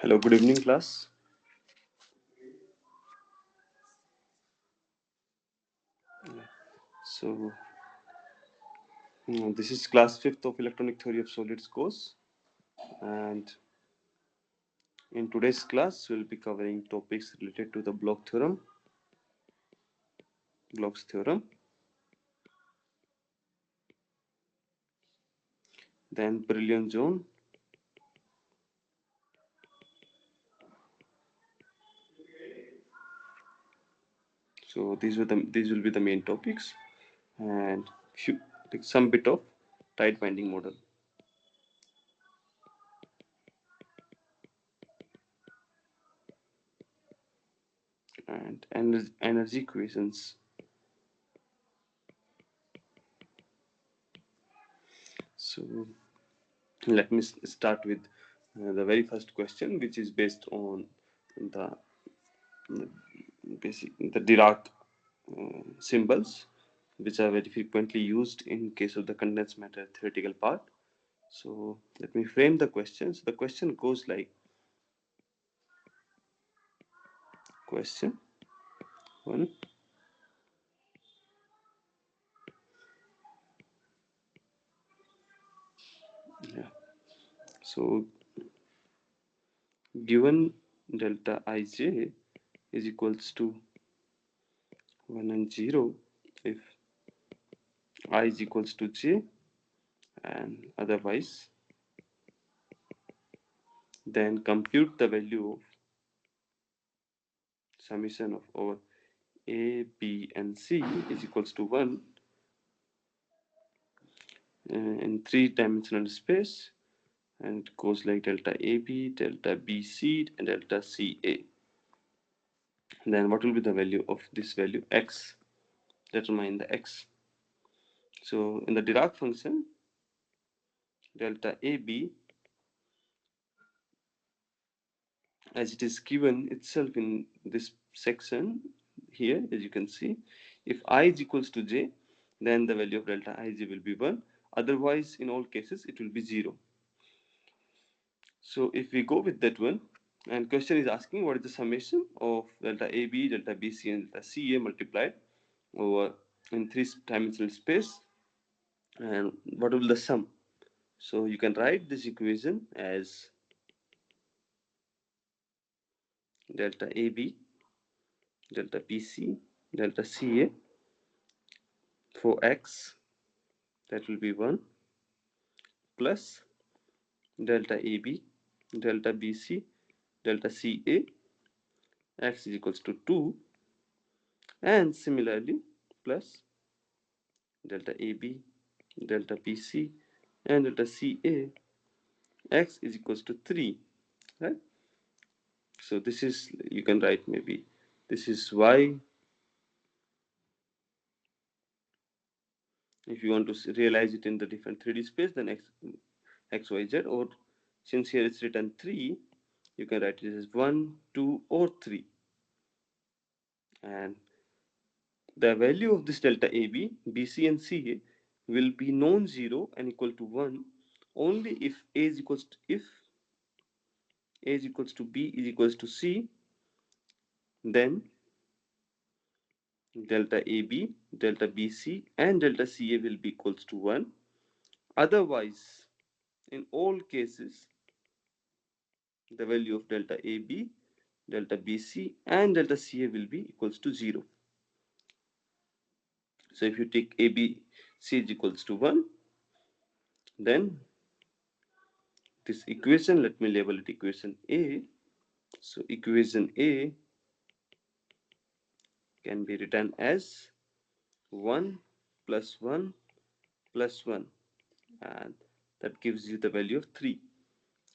Hello, good evening, class. So, this is class 5th of Electronic Theory of Solids course, and in today's class, we'll be covering topics related to the Bloch's theorem, then Brillouin zone, so these will be the main topics, and some bit of tight binding model. And energy equations. So let me start with the very first question, which is based on the the Dirac symbols, which are very frequently used in case of the condensed matter theoretical part. So let me frame the question. So the question goes like, question 1. Yeah. So given delta ij is equals to 1 and 0, if I is equals to j and otherwise, then compute the value of summation of over a, b and c is equals to 1 in three-dimensional space, and it goes like delta AB, delta BC, and delta CA. Then what will be the value of this value x? Determine the x. So in the Dirac function, delta AB, as it is given itself in this section here, as you can see, if I is equals to j, then the value of delta ij will be 1. Otherwise, in all cases, it will be 0. So if we go with that one, and question is asking what is the summation of delta AB, delta BC, and delta CA multiplied over in three-dimensional space, and what will the sum? So you can write this equation as delta AB, delta BC, delta CA for x, that will be 1, plus delta AB, delta BC, delta CA, x is equals to 2, and similarly plus delta AB, delta BC, and delta CA, x is equals to 3, right? So this is, you can write maybe this is y. If you want to realize it in the different 3D space, then x, y, z, or since here it's written 3, you can write it as 1, 2, or 3. And the value of this delta AB, BC, and CA will be non-zero and equal to 1 only if A is equals to, if A is equals to B is equals to C, then delta AB, delta BC, and delta CA will be equals to 1. Otherwise, in all cases, the value of delta AB, delta BC, and delta CA will be equals to 0. So if you take ABC is equals to 1, then this equation, let me label it equation A. So equation A can be written as 1 plus 1 plus 1, and that gives you the value of 3.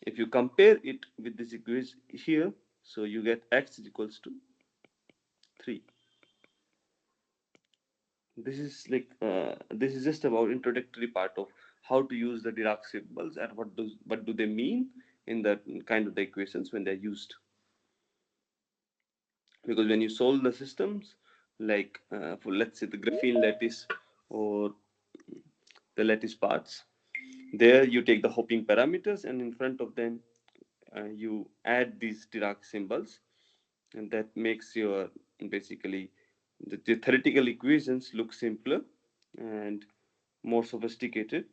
If you compare it with this equation here, so you get x is equals to 3. This is like this is just about introductory part of how to use the Dirac symbols and what do they mean in the kind of the equations when they're used. Because when you solve the systems, like for let's say the graphene lattice or the lattice parts, there you take the hopping parameters and in front of them you add these Dirac symbols, and that makes your basically the theoretical equations look simpler and more sophisticated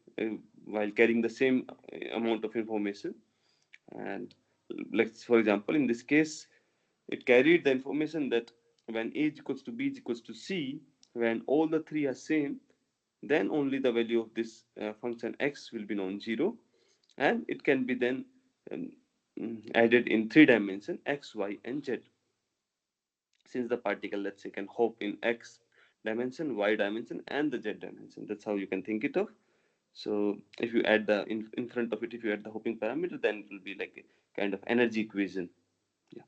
while carrying the same amount of information. And let's, for example, in this case, it carried the information that when A is equals to B is equals to C, when all the three are same, then only the value of this function x will be non-zero, and it can be then um, added in 3 dimension x, y, and z. Since the particle, let's say, can hop in x dimension, y dimension, and the z dimension, that's how you can think it of. So if you add the in front of it, if you add the hopping parameter, then it will be like a kind of energy equation. Yeah.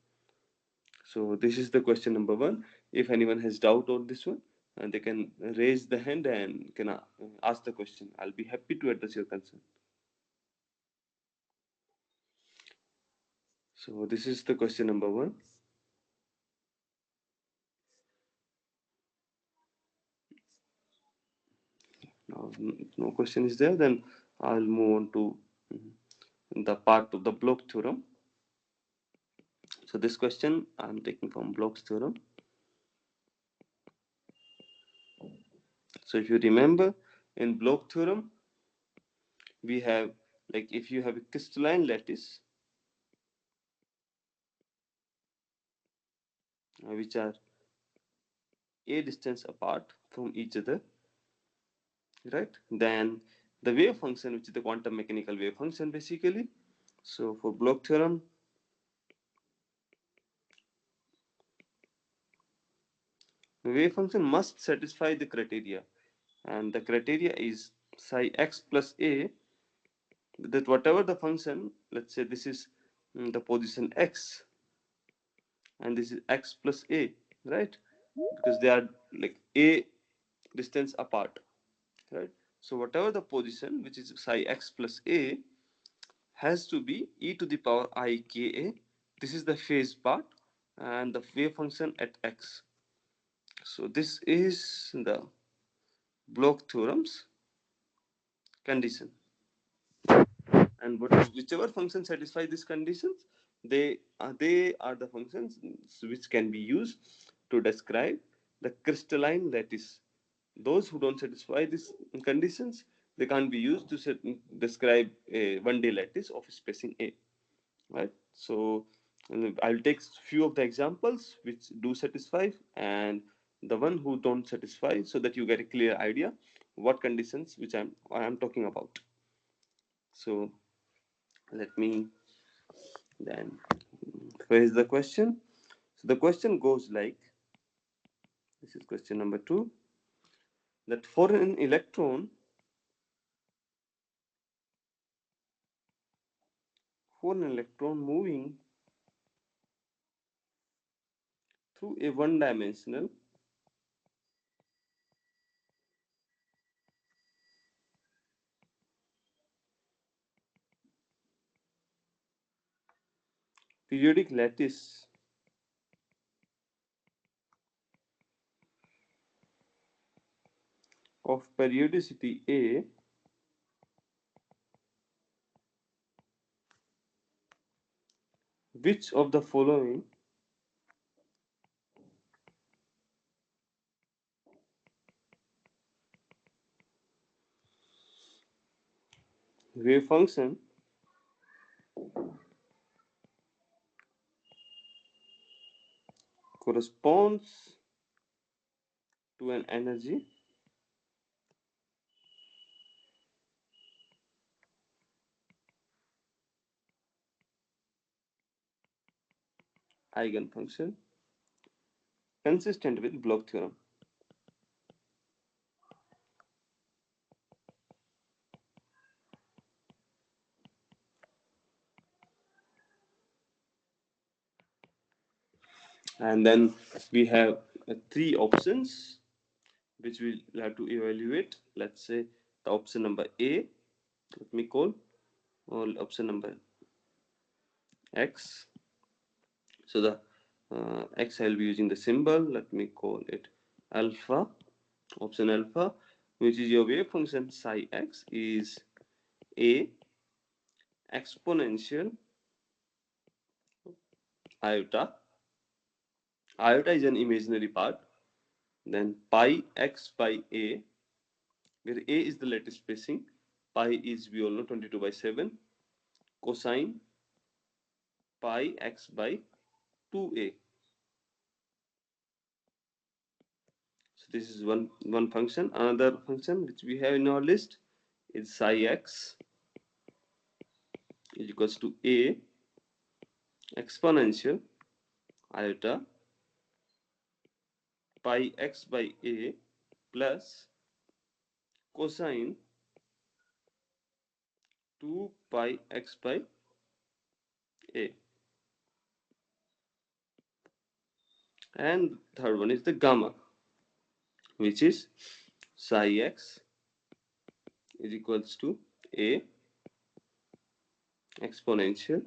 So this is the question number 1. If anyone has doubt on this one, they can raise the hand and can ask the question. I'll be happy to address your concern. So this is the question number 1. Now, no question is there, then I'll move on to the part of the block theorem. So this question I'm taking from Bloch's theorem. So if you remember, in Bloch theorem we have, like, if you have a crystalline lattice which are a distance apart from each other, right, then the wave function, which is the quantum mechanical wave function basically. So for Bloch theorem, the wave function must satisfy the criteria, and the criteria is psi x plus a, that whatever the function, let's say this is the position x and this is x plus a, right, because they are like a distance apart, right. So whatever the position which is psi x plus a has to be e to the power I k a. This is the phase part and the wave function at x. So this is the Bloch theorem's condition, and whichever function satisfy these conditions, they are the functions which can be used to describe the crystalline lattice. Those who don't satisfy these conditions, they can't be used to describe a 1D lattice of spacing a, right. So I'll take few of the examples which do satisfy and the one who don't satisfy, so that you get a clear idea what conditions which I am talking about. So let me then phrase the question. So the question goes like, this is question number 2, that for an electron moving through a one-dimensional periodic lattice of periodicity A, which of the following wave function corresponds to an energy eigenfunction consistent with Bloch theorem? And then we have three options which we'll have to evaluate. Let's say the option number A, let me call, or option number X. So the X, I'll be using the symbol, let me call it alpha. Option alpha, which is your wave function psi x, is a exponential iota. Iota is an imaginary part. Then pi x by a, where a is the lattice spacing, pi is, we all know, 22/7, cosine pi x by 2a. So this is one function. Another function which we have in our list is psi x is equals to a exponential iota pi x by a plus cosine 2 pi x by a. And third one is the gamma, which is psi x is equals to a exponential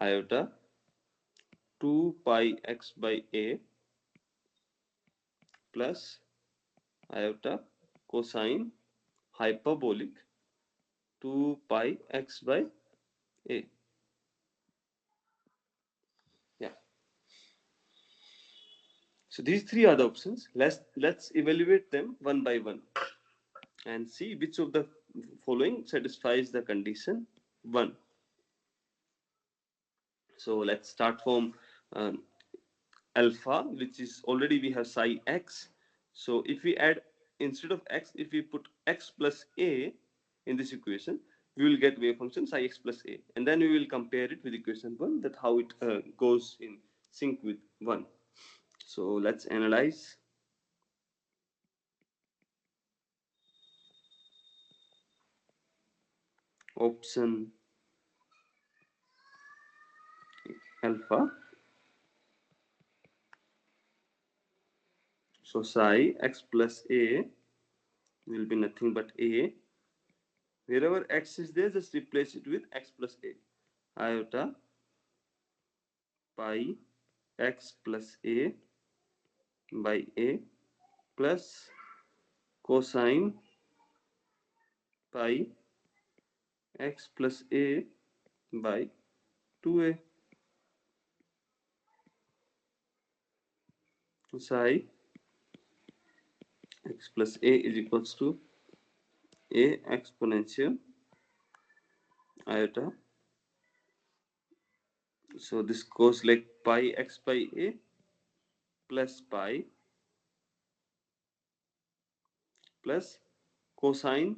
iota 2 pi x by a plus iota cosine hyperbolic 2 pi x by a. So these three are the options. Let's evaluate them one by one and see which of the following satisfies the condition 1. So let's start from um, alpha, which is already we have psi x. So if we add, instead of x, if we put x plus a in this equation, we will get wave function psi x plus a, and then we will compare it with equation 1, that how it goes in sync with 1. So let's analyze. Option alpha. So psi x plus a will be nothing but a. Wherever x is there, just replace it with x plus a. Iota pi x plus a by a plus cosine pi x plus a by 2a. Psi x plus a is equals to a exponential iota. So this goes like pi x by a plus pi plus cosine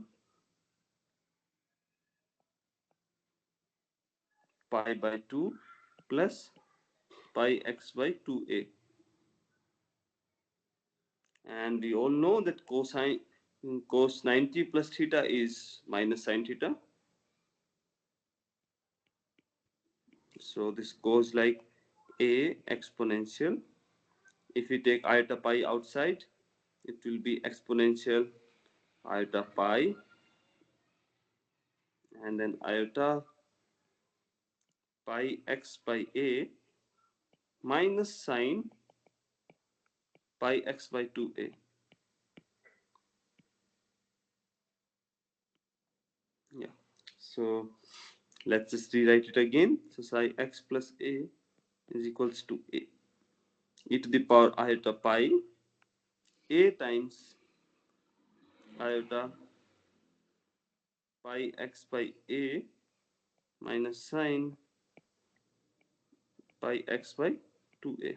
pi by 2 plus pi x by 2a. And we all know that cos 90 plus theta is minus sine theta. So this goes like a exponential. If we take iota pi outside, it will be exponential iota pi, and then iota pi x by a minus sine pi x by 2a. Yeah. So let's just rewrite it again. So psi x plus a is equals to a e to the power iota pi a times iota pi x by a minus sine pi x by 2a.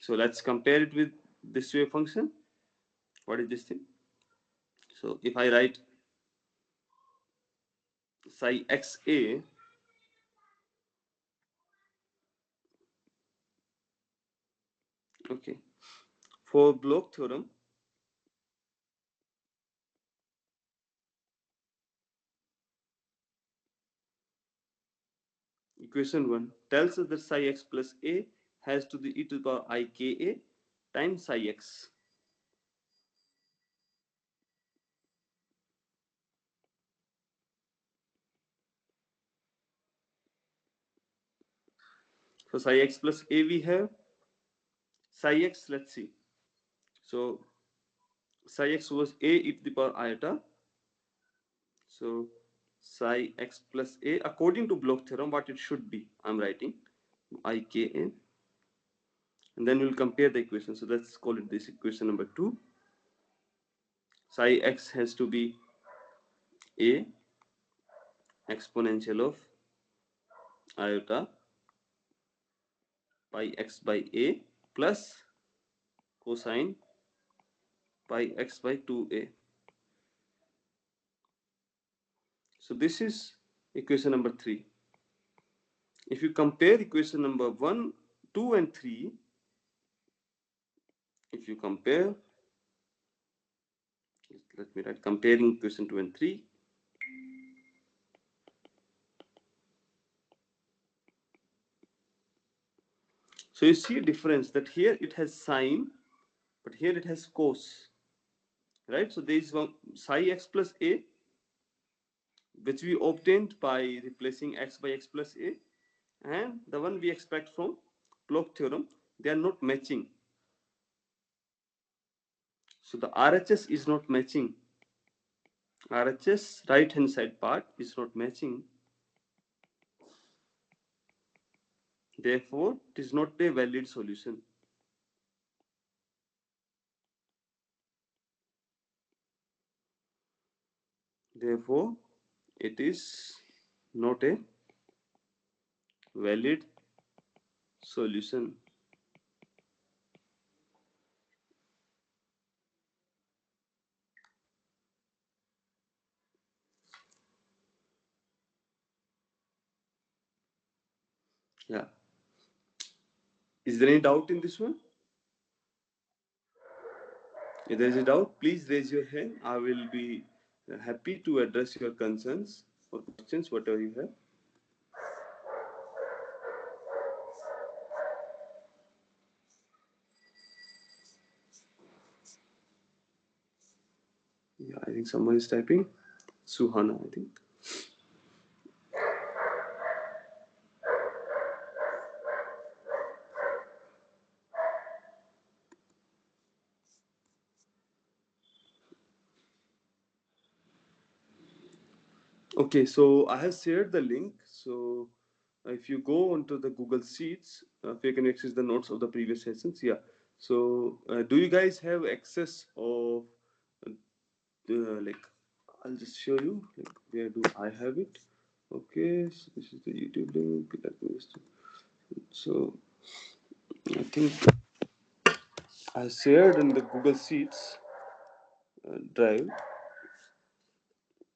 So let's compare it with this wave function. What is this thing? So if I write psi xa, okay, for Bloch theorem, equation 1 tells us that psi x plus a has to the e to the power I k a times psi x. So psi x plus a we have psi x, let's see. So psi x was a e to the power iota. So psi x plus a, according to Bloch theorem, what it should be, I'm writing I k a, and then we'll compare the equation. So let's call it this equation number 2. Psi x has to be a exponential of iota pi x by a plus cosine pi x by 2a. So this is equation number 3. If you compare equation number 1, 2 and 3, if you compare, let me write comparing equation 2 and 3. So you see a difference that here it has sine, but here it has cos, right? So there is one psi x plus a, which we obtained by replacing x by x plus a, and the one we expect from Bloch theorem, they are not matching. So the RHS is not matching. RHS right hand side part is not matching. Therefore, it is not a valid solution. Therefore, it is not a valid solution. Yeah. Is there any doubt in this one? If there is a doubt, please raise your hand. I will be happy to address your concerns or questions, whatever you have. Yeah, I think someone is typing. Suhana, I think. Okay, so I have shared the link. So if you go onto the Google Sheets, you can access the notes of the previous sessions. Yeah. So do you guys have access of like? I'll just show you. Like, where do I have it? Okay, so this is the YouTube link. Let me just. So I think I shared in the Google Sheets drive.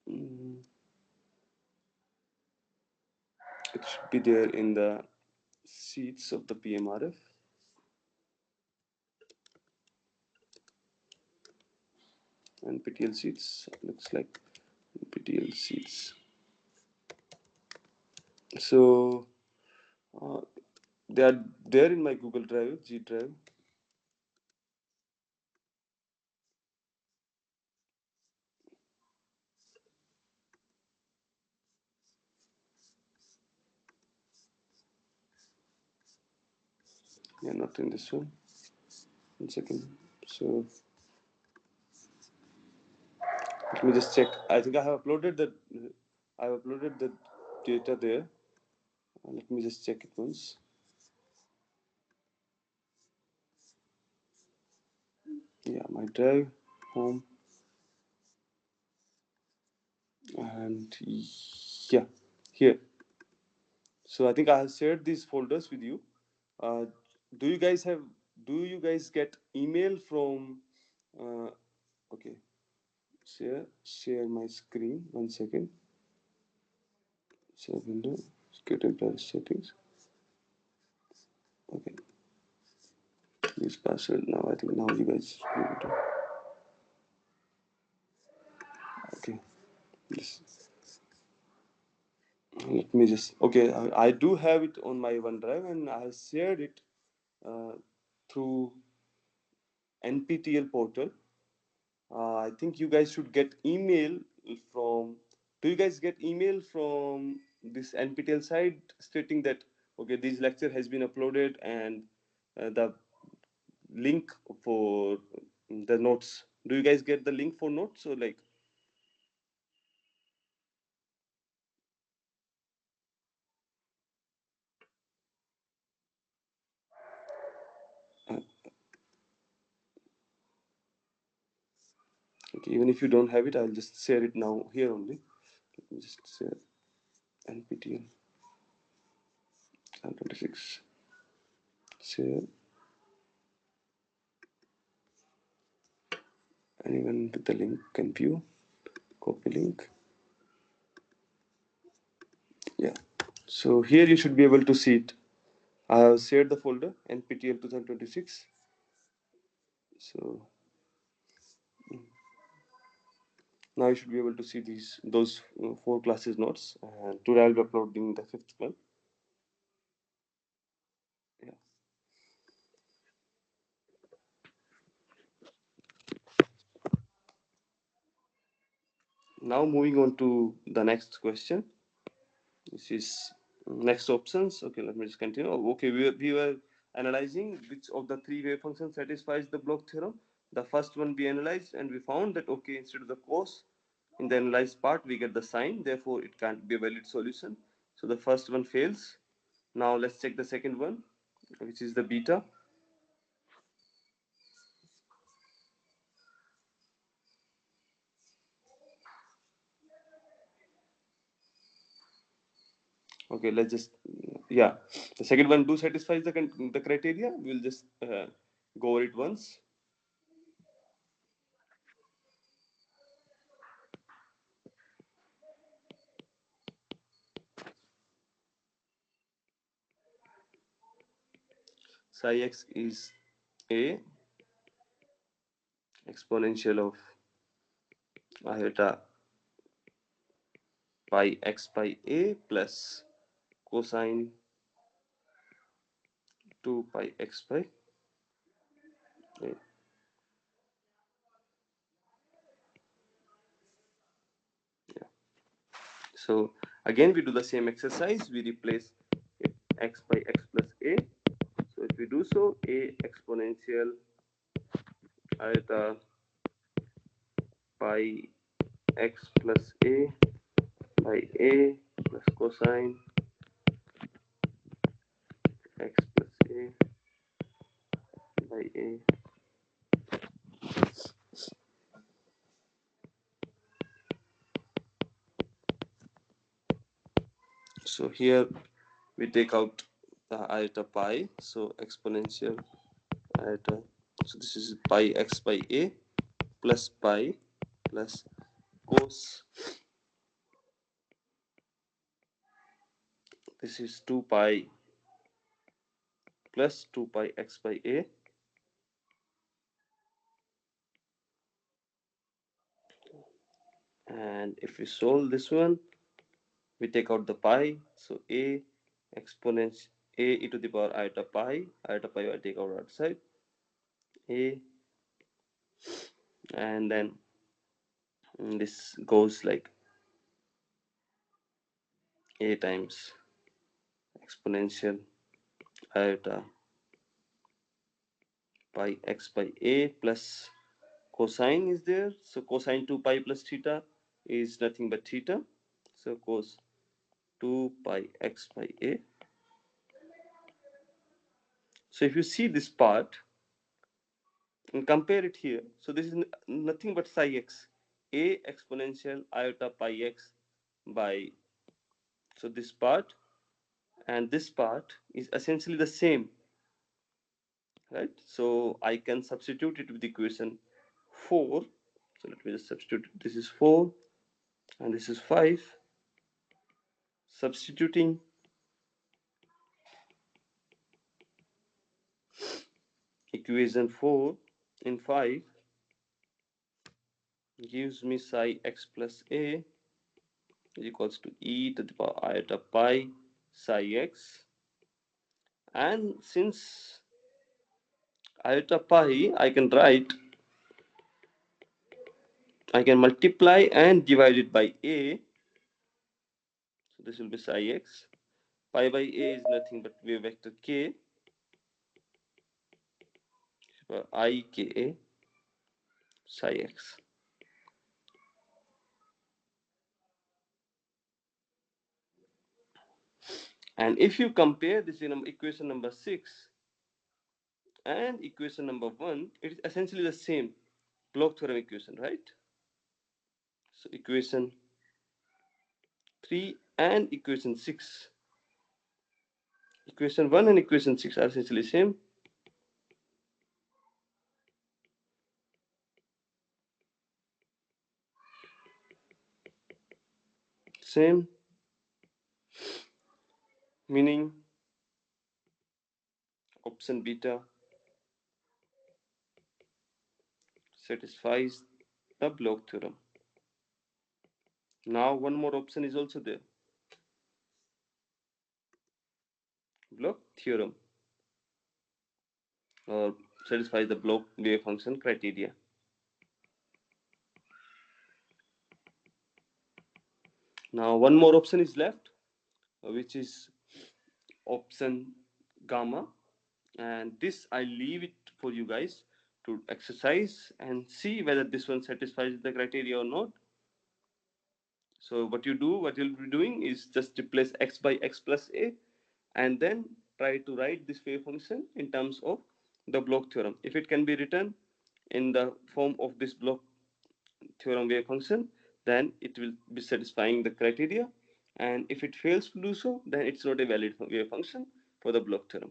Mm, it should be there in the sheets of the PMRF. NPTEL sheets looks like NPTEL sheets. So uh, they are there in my Google Drive, G Drive. Yeah, not in this one. 1 second. So let me just check. I think I have uploaded the. I have uploaded the data there. Let me just check it once. Yeah, my drive, home, and yeah, here. So I think I have shared these folders with you. Uh, do you guys have? Do you guys get email from? Okay, share my screen. 1 second. Share window. Get employee settings. Okay, use password now. I think now you guys. Okay, this. Let me just. Okay, I do have it on my OneDrive, and I have shared it uh, through NPTEL portal. I think you guys should get email from. Do you guys get email from this NPTEL site stating that okay, this lecture has been uploaded and the link for the notes? Do you guys get the link for notes or like? Uh, okay, even if you don't have it, I'll just share it now here only. Let me just share NPTEL 26. Share. Anyone with the link can view. Copy link. Yeah. So here you should be able to see it. I have shared the folder NPTEL 2026. So now you should be able to see those 4 classes notes. And today I'll be uploading the fifth one. Yeah. Now moving on to the next question. This is next options. Okay, let me just continue. Okay, we were analyzing which of the three wave functions satisfies the block theorem. The first one we analyzed and we found that okay, instead of the cos in the analyzed part we get the sine, therefore it can't be a valid solution. So the first one fails. Now let's check the second one, which is the beta. Okay, let's just, yeah, the second one do satisfies the criteria. We'll just go over it once. Psi x is a exponential of iota pi x by a plus cosine 2 pi x by a. Yeah. So again we do the same exercise. We replace x by x plus a. So if we do so, a exponential iota pi x plus a by a plus cosine x plus a by a. So here we take out the iota pi, so exponential iota, so this is pi x by a plus pi plus cos, this is 2 pi plus 2 pi x by a, and if we solve this one, we take out the pi, so a exponential a e to the power iota pi I take out outside a, and then this goes like a times exponential iota pi x by a plus cosine is there, so cosine 2 pi plus theta is nothing but theta, so cos 2 pi x by a. So if you see this part and compare it here, so this is nothing but psi x, a exponential iota pi x by, so this part and this part is essentially the same, right? So I can substitute it with equation 4. So let me just substitute it. This is 4 and this is 5. Substituting equation 4 in 5 gives me psi x plus a is equals to e to the power iota pi psi x, and since iota pi I can multiply and divide it by a, so this will be psi x. Pi by a is nothing but wave vector k, I k a psi x. And if you compare this in equation number 6 and equation number 1, it is essentially the same Bloch theorem equation, right? So equation 3 and equation 6, equation 1 and equation 6 are essentially same. Same, meaning option beta satisfies the Bloch theorem. Now one more option is also there, Bloch theorem, or satisfies the Bloch wave function criteria. Now one more option is left, which is option gamma, and this I leave it for you guys to exercise and see whether this one satisfies the criteria or not. So what you'll be doing is just replace x by x plus a and then try to write this wave function in terms of the Bloch theorem. If it can be written in the form of this Bloch theorem wave function, then it will be satisfying the criteria, and if it fails to do so, then it's not a valid wave function for the Bloch theorem.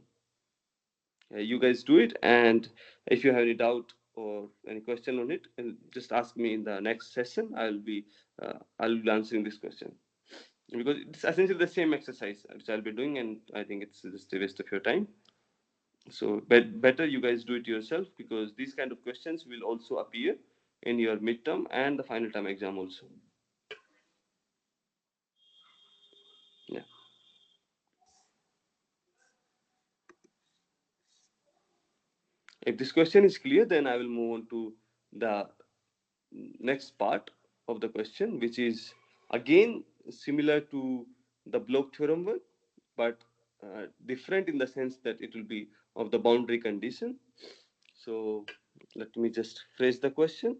You guys do it, and if you have any doubt or any question on it, just ask me in the next session. I'll be answering this question, because it's essentially the same exercise which I'll be doing, and I think it's just a waste of your time. So better you guys do it yourself, because these kind of questions will also appear in your midterm and the final term exam also. Yeah. If this question is clear, then I will move on to the next part of the question, which is again similar to the Bloch theorem one, but different in the sense that it will be of the boundary condition. So let me just phrase the question.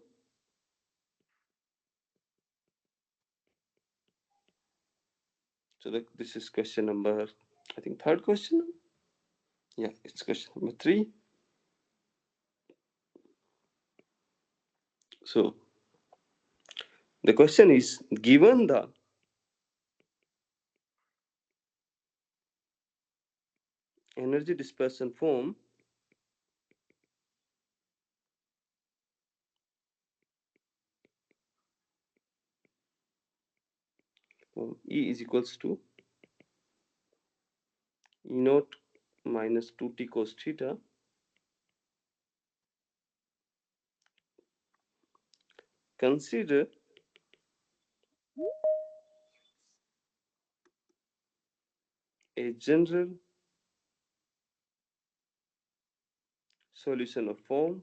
So this is question number, I think, third question. Yeah, it's question number 3. So the question is, given the energy dispersion form E is equals to E naught minus 2t cos theta, consider a general solution of form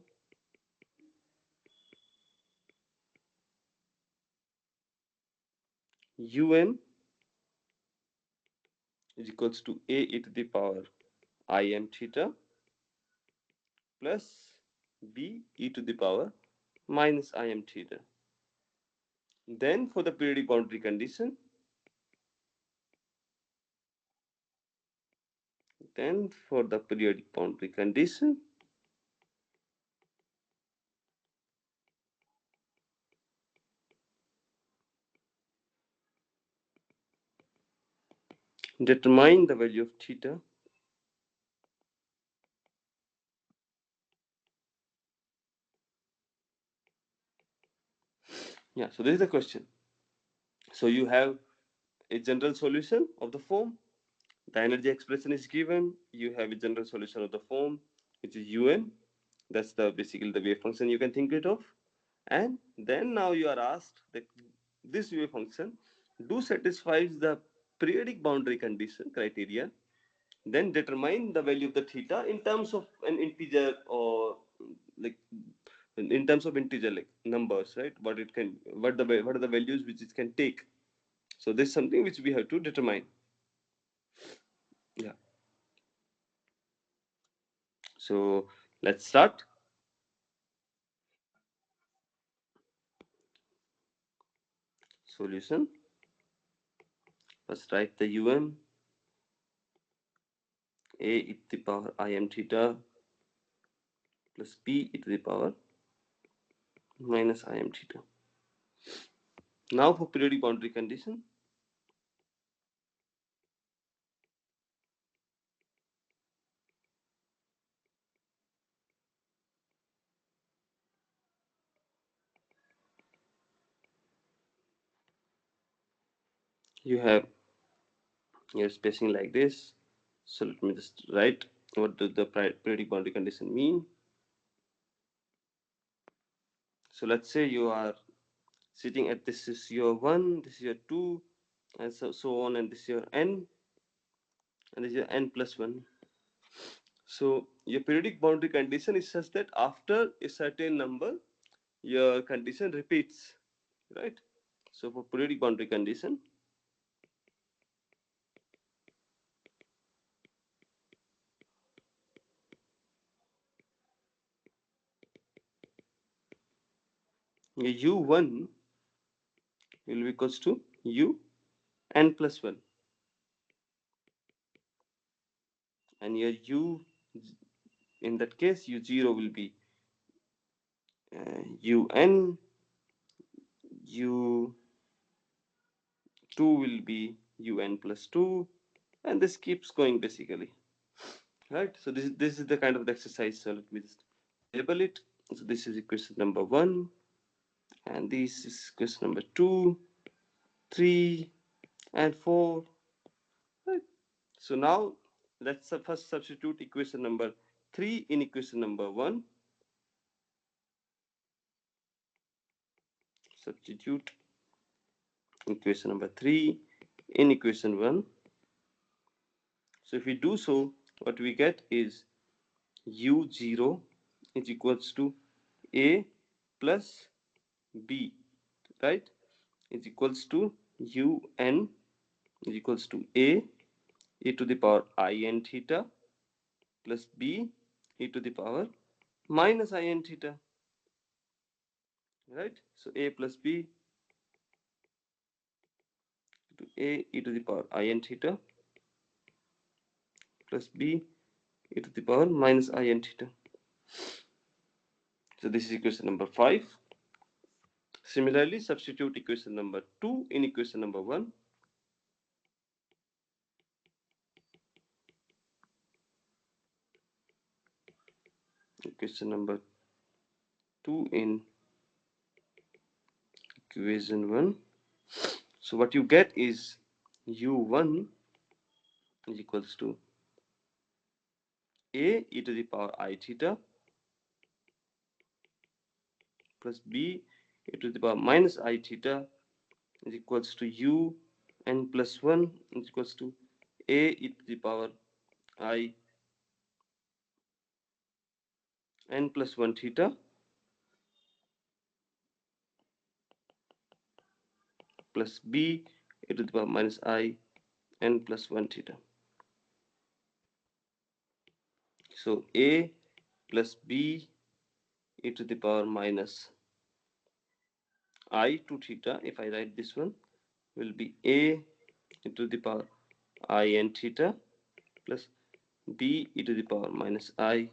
un is equals to a e to the power im theta plus b e to the power minus im theta. Then for the periodic boundary condition, determine the value of theta Yeah, so this is the question. So you have a general solution of the form, the energy expression is given, you have a general solution of the form, which is un. That's the basically the wave function you can think it of. And then now you are asked that this wave function do satisfies the periodic boundary condition criteria, then determine the value of the theta in terms of an integer, or like in terms of integer, like numbers, right? What are the values which it can take. So this is something which we have to determine. Yeah. So let's start. Solution. First write the un a e to the power im theta plus b e to the power minus im theta. Now for periodic boundary condition, you have your spacing like this. So let me just write what does the periodic boundary condition mean. So let's say you are sitting at this is your 1, this is your 2, and so on, and this is your n, and this is your n plus 1. So your periodic boundary condition is such that after a certain number, your condition repeats, right? So for periodic boundary condition, u1 will be equals to u n plus 1. and your u, in that case u0 will be un, u2 will be un plus 2, and this keeps going basically, right? So this is the kind of the exercise. So let me just label it. So this is equation number 1, and this is question number 2, 3, and 4, right? So now let's first substitute equation number 3 in equation number 1. Substitute equation number 3 in equation 1. So if we do so, what we get is u0 is equals to a plus b, right? Is equals to un is equals to a to the power in theta plus b e to the power minus in theta, right? So a plus b to a e to the power in theta plus b e to the power minus in theta. So this is equation number 5. Similarly, substitute equation number 2 in equation number 1. Equation number 2 in equation 1. So what you get is u1 is equals to a e to the power I theta plus b e to the power minus I theta is equals to u n plus 1 is equals to a e to the power I n plus 1 theta plus b e to the power minus I n plus 1 theta. So a plus b e to the power minus I 2 theta, if I write this one, will be a e to the power I n theta plus b e to the power minus I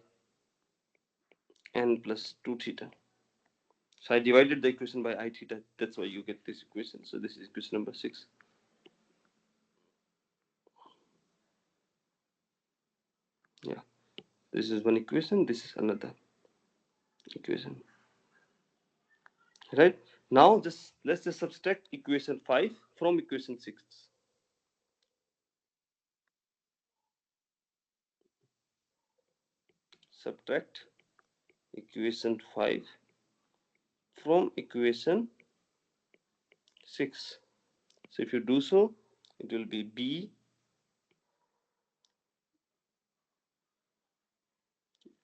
n plus 2 theta. So I divided the equation by I theta. That's why you get this equation. So this is equation number 6. Yeah, this is one equation. This is another equation. Right now, just let's just subtract equation 5 from equation 6. Subtract equation 5 from equation 6. So if you do so, it will be b,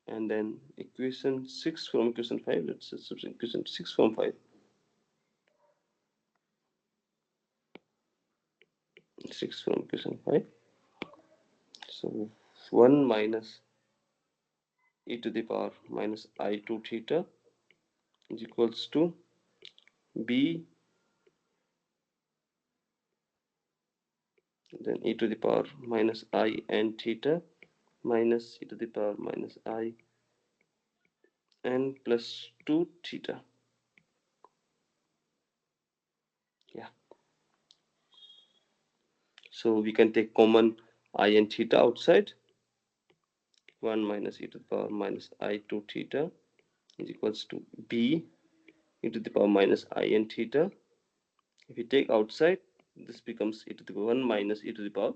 and then equation 6 from equation 5. Let's subtract equation 6 from 5. 6 from equation 5. So 1 minus e to the power minus I2 theta is equals to b, then e to the power minus I n theta minus e to the power minus I n plus 2 theta. Yeah. So we can take common I n theta outside. 1 minus e to the power minus I2 theta is equals to b e to the power minus I n theta. If you take outside, this becomes e to the power 1 minus e to the power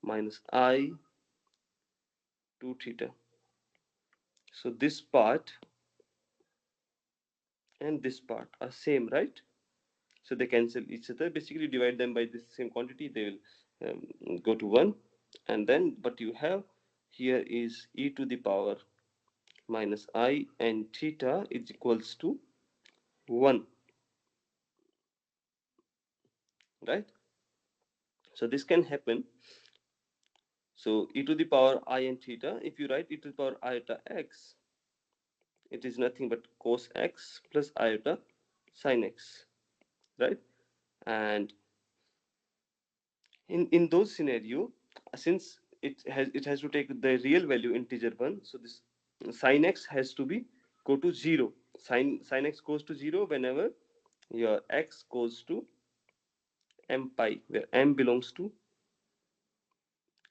minus I 2 theta. So this part and this part are same, right? So they cancel each other. Basically, divide them by the same quantity, they will go to 1. And then what you have here is e to the power minus I and theta is equals to 1, right? So this can happen. So e to the power I and theta, if you write e to the power iota x, it is nothing but cos x plus iota sin x, right? And in those scenario, since it has to take the real value integer 1. So this sin x has to be go to 0. Sin x goes to 0 whenever your x goes to m pi, where m belongs to,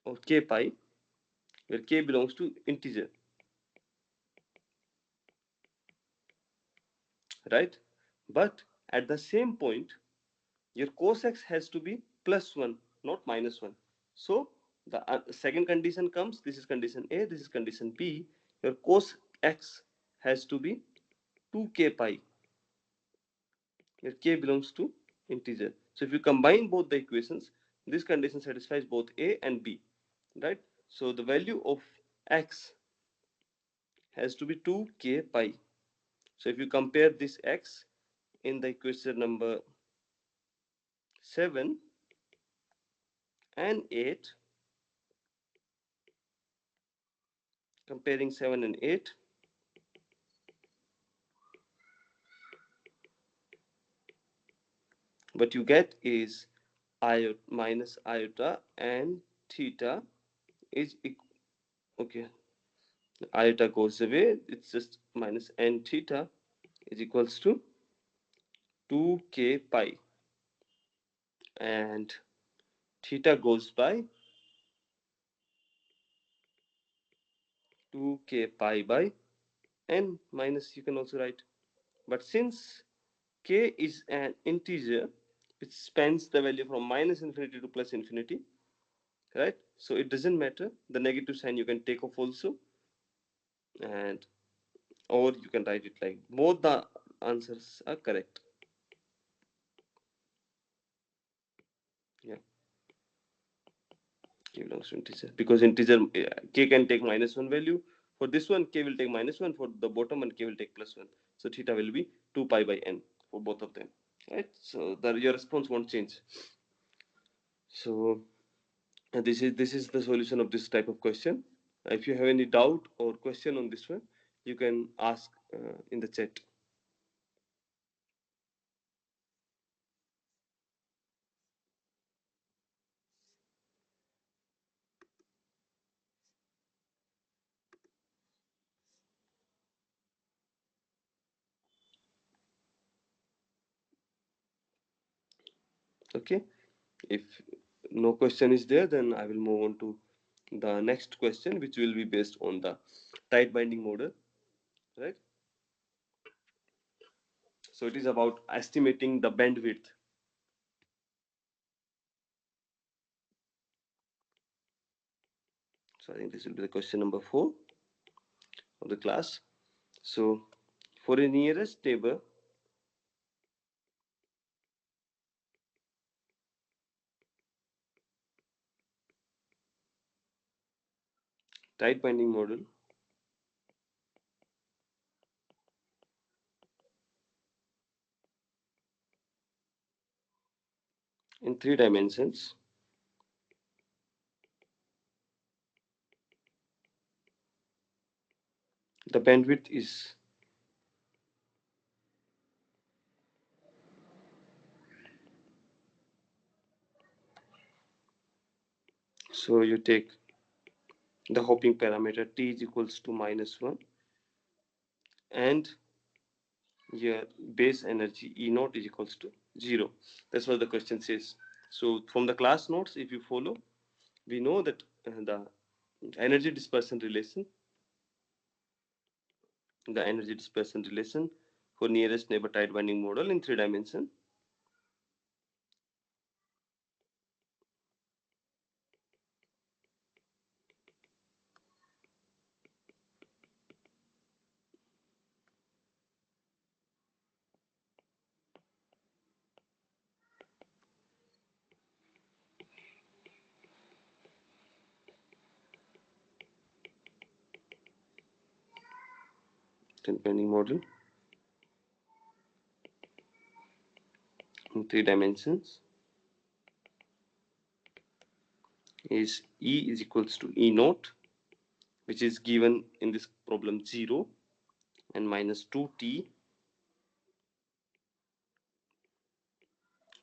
or k pi, where k belongs to integer, right? But at the same point, your cos x has to be plus 1, not minus 1. So the second condition comes. This is condition A, this is condition B. Your cos x has to be 2k pi, where k belongs to integer. So if you combine both the equations, this condition satisfies both A and B, right? So the value of x has to be 2k pi. So if you compare this x in the equation number 7 and 8, comparing 7 and 8, what you get is iota minus iota, and theta is okay, iota goes away, it's just minus, and theta is equals to 2k pi, and theta goes by 2k pi by n minus, you can also write. But since k is an integer which spans the value from minus infinity to plus infinity, right? So it doesn't matter, the negative sign you can take off also, and or you can write it like both the answers are correct. Yeah, k belongs to integer, because integer k can take minus 1 value. For this one, k will take minus 1. For the bottom one, k will take plus 1. So theta will be 2 pi by n for both of them, right? So your response won't change. So this is the solution of this type of question. If you have any doubt or question on this one, you can ask in the chat. Okay, if no question is there, then I will move on to the next question, which will be based on the tight binding model, right? So it is about estimating the bandwidth. So I think this will be the question number 4 of the class. So for a nearest neighbor, tight binding model in 3 dimensions, the bandwidth is, so you take the hopping parameter t is equals to -1, and your base energy E naught is equals to 0. That's what the question says. So from the class notes, if you follow, we know that the energy dispersion relation, the energy dispersion relation for nearest neighbor tight binding model in 3 dimension, tight binding model in 3 dimensions is E is equals to E naught, which is given in this problem 0, and minus 2t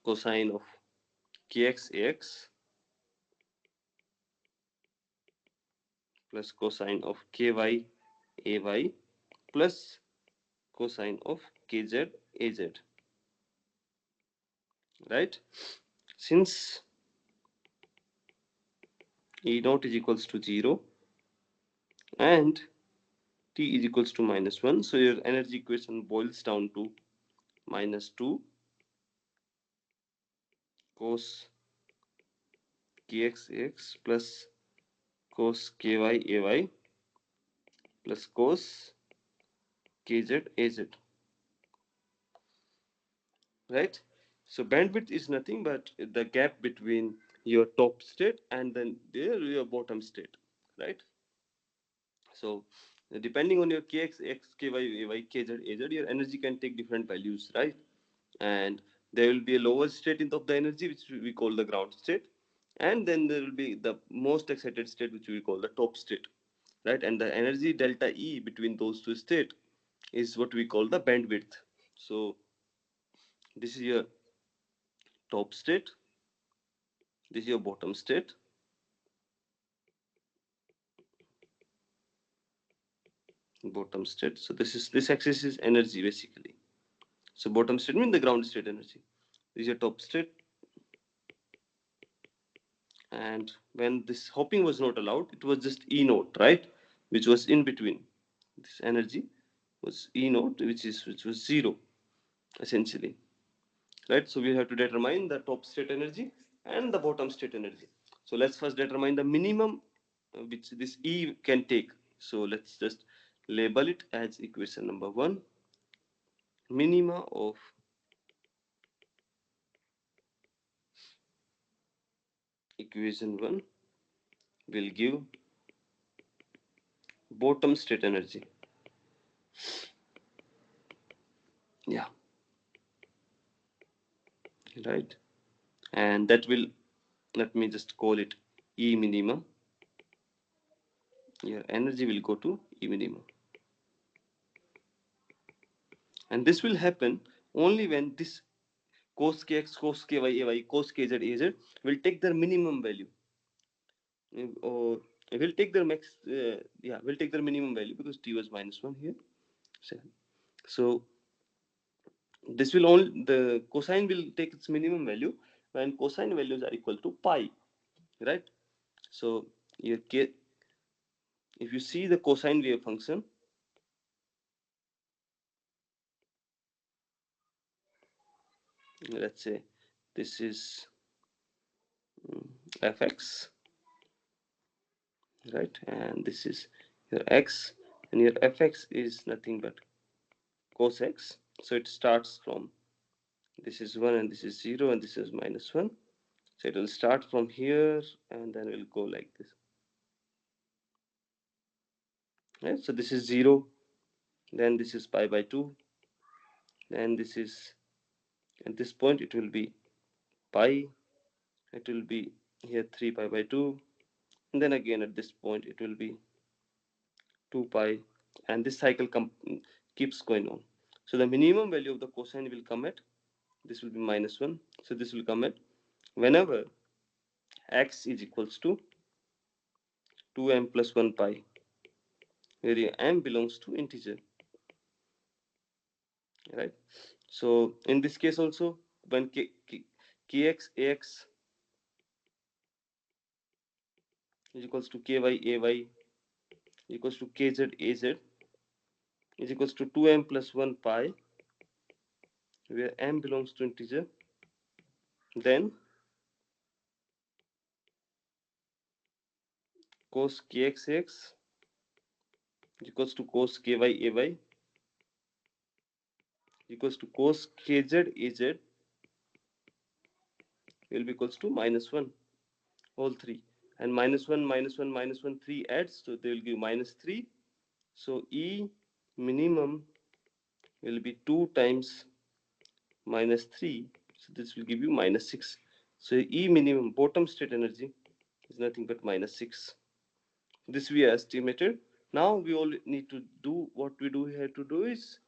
cosine of kx ax plus cosine of ky ay plus cosine of kz az, right? Since E naught is equals to 0 and T is equals to minus 1, so your energy equation boils down to minus 2 cos kx plus cos ky ay plus cos kz az, right? So bandwidth is nothing but the gap between your top state and then there your bottom state, right? So depending on your kx, x, ky, ay, kz, az, your energy can take different values, right? And there will be a lower state of the energy which we call the ground state, and then there will be the most excited state which we call the top state, right? And the energy delta E between those two states is what we call the bandwidth. So this is your top state, this is your bottom state, so this axis is energy basically. So bottom state means the ground state energy. This is your top state, and when this hopping was not allowed, it was just E naught, right? Which was in between. This energy was E naught, which was zero essentially, right? So we have to determine the top state energy and the bottom state energy. So let's first determine the minimum which this E can take. So let's just label it as equation number 1. Minima of equation 1 will give bottom state energy. Yeah, right. And that will, let me just call it E minimum. Your energy will go to E minimum. And this will happen only when this cos kx, cos ky, ay, cos kz, az will take their minimum value. Or will take their max, yeah, will take their minimum value because t was minus 1 here. So this will only, the cosine will take its minimum value when cosine values are equal to pi, right? So your k, if you see the cosine wave function, let's say this is fx, right? And this is your x, and your fx is nothing but cos x. So it starts from, this is 1 and this is 0 and this is minus 1. So it will start from here and then will go like this. Right? So this is 0, then this is pi by 2, then this is, at this point it will be pi, it will be here 3 pi by 2, and then again at this point it will be 2 pi, and this cycle keeps going on. So the minimum value of the cosine will come at, this will be minus 1, so this will come at whenever x is equals to 2m plus 1 pi, where m belongs to integer, right? So in this case also, when kx ax is equals to ky ay equals to kz az is equals to 2m plus 1 pi, where m belongs to integer, then cos kxx is equals to cos ky ay equals to cos kz az will be equals to minus 1 whole 3, and minus 1 minus 1 minus 1 3 adds, so they will give minus 3. So E minimum will be 2 times minus 3, so this will give you minus 6. So E minimum bottom state energy is nothing but minus 6. This we estimated. Now we all need to do, what we do here to do is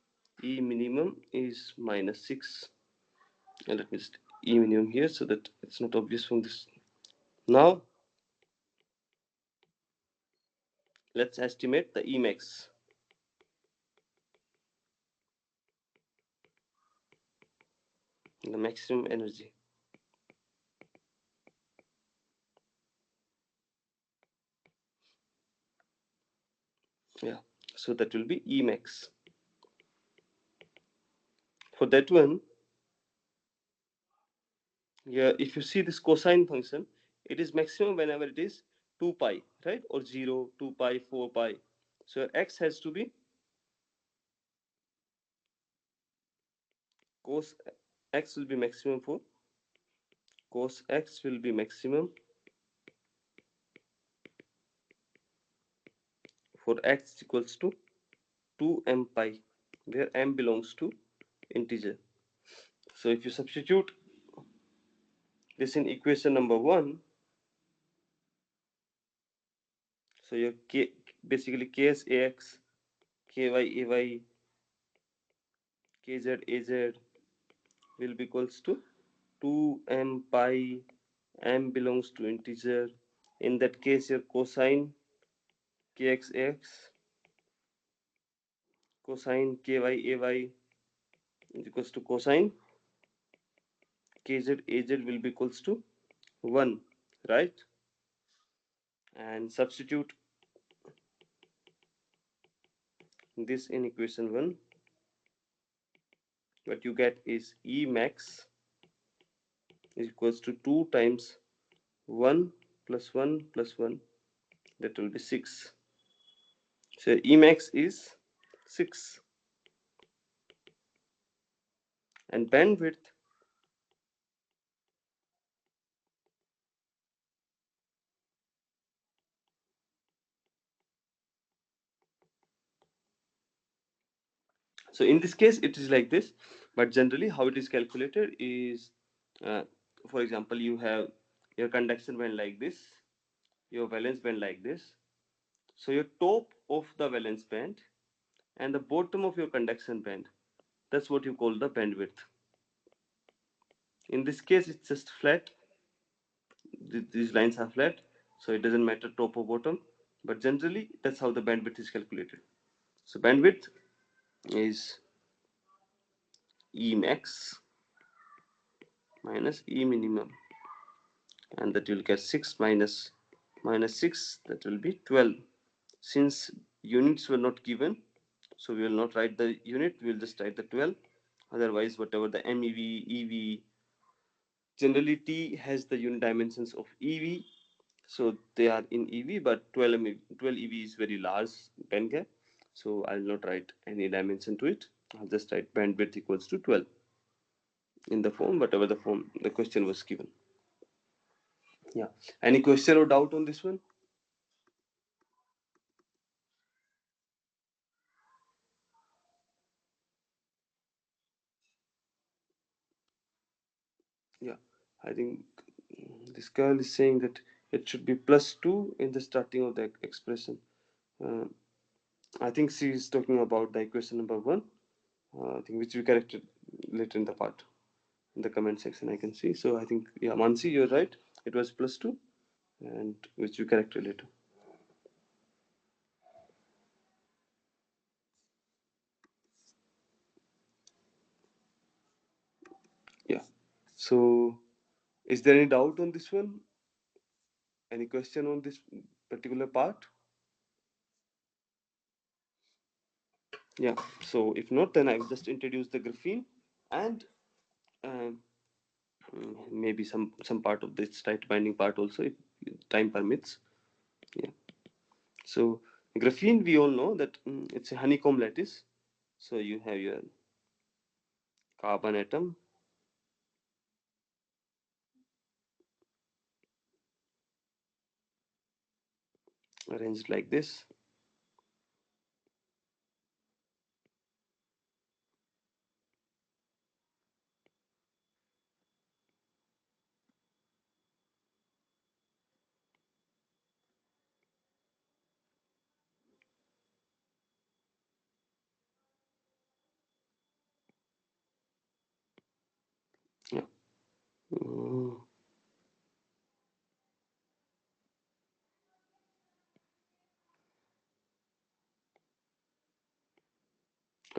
E minimum is minus 6, and let me just E minimum here so that it's not obvious from this. Now let's estimate the Emax. The maximum energy. Yeah, so that will be Emax. For that one, yeah, if you see this cosine function, it is maximum whenever it is 2 pi, right? Or 0, 2 pi, 4 pi. So x has to be cos x will be maximum for cos x will be maximum for x equals to 2m pi, where m belongs to integer. So if you substitute this in equation number 1, so your k basically ks ax, ky ay, kz az will be equals to 2m pi, m belongs to integer. In that case, your cosine kx ax, cosine ky ay is equals to cosine kz az will be equals to 1, right? And substitute this in equation 1. What you get is E max is equals to 2 times 1 plus 1 plus 1, that will be 6. So E max is 6, and bandwidth, so in this case it is like this, but generally how it is calculated is, uh, for example, you have your conduction band like this, your valence band like this. So your top of the valence band and the bottom of your conduction band, that's what you call the bandwidth. In this case it's just flat, these lines are flat, so it doesn't matter top or bottom, but generally that's how the bandwidth is calculated. So bandwidth is E max minus E minimum, and that you'll get 6 minus 6, that will be 12. Since units were not given, so we will not write the unit, we will just write the 12. Otherwise, whatever the MeV, EV, generally T has the unit dimensions of EV, so they are in EV, but 12 EV is very large band gap, so I will not write any dimension to it. I'll just write bandwidth equals to 12 in the form, whatever the form the question was given. Yeah. Any question or doubt on this one? Yeah. I think this girl is saying that it should be plus 2 in the starting of the expression. Uh, I think she is talking about the equation number 1, I think, which we corrected later in the part. In the comment section I can see. So I think, yeah, Mansi, you're right. It was plus 2, and which you corrected later. Yeah. So is there any doubt on this one? Any question on this particular part? Yeah. So if not, then I will just introduce the graphene and um, maybe some part of this tight binding part also, if time permits. Yeah. So graphene, we all know that it's a honeycomb lattice. So you have your carbon atom arranged like this. Yeah. Mm.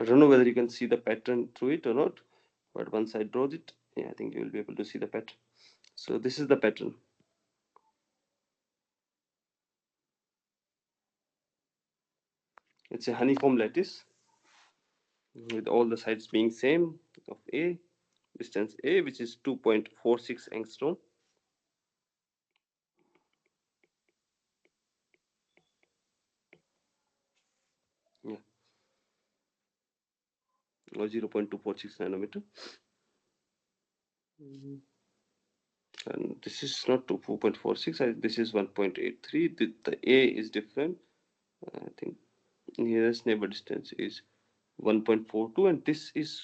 I don't know whether you can see the pattern through it or not, but once I draw it, yeah, I think you will be able to see the pattern. So this is the pattern. It's a honeycomb lattice with all the sides being same of A, distance A, which is 2.46 angstrom. Yeah, or 0.246 nanometer. And this is not 2.46, this is 1.83. The A is different. I think nearest neighbor distance is 1.42, and this is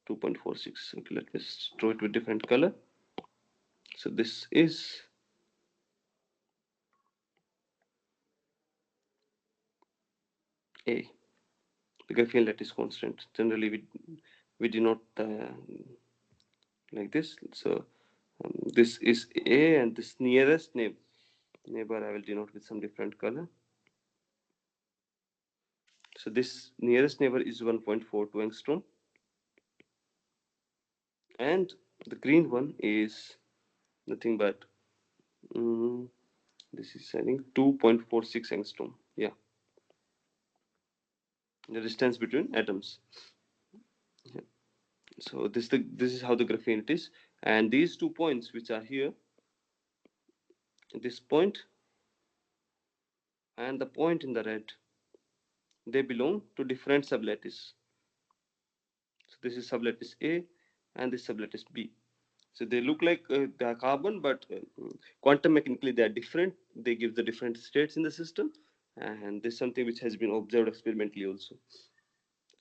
2.46. Okay, let me draw it with different color. So this is A. The graphene lattice constant. Generally, we denote like this. So this is A, and this nearest neighbor I will denote with some different color. So this nearest neighbor is 1.42 angstrom, and the green one is nothing but this is, I think, 2.46 angstrom. Yeah, the distance between atoms. Yeah. So this is how the graphene it is, and these 2 points which are here, this point and the point in the red, they belong to different sublattice. So this is sublattice A, and this sublattice B. So they look like they are carbon, but quantum mechanically they are different. They give the different states in the system, and this is something which has been observed experimentally also.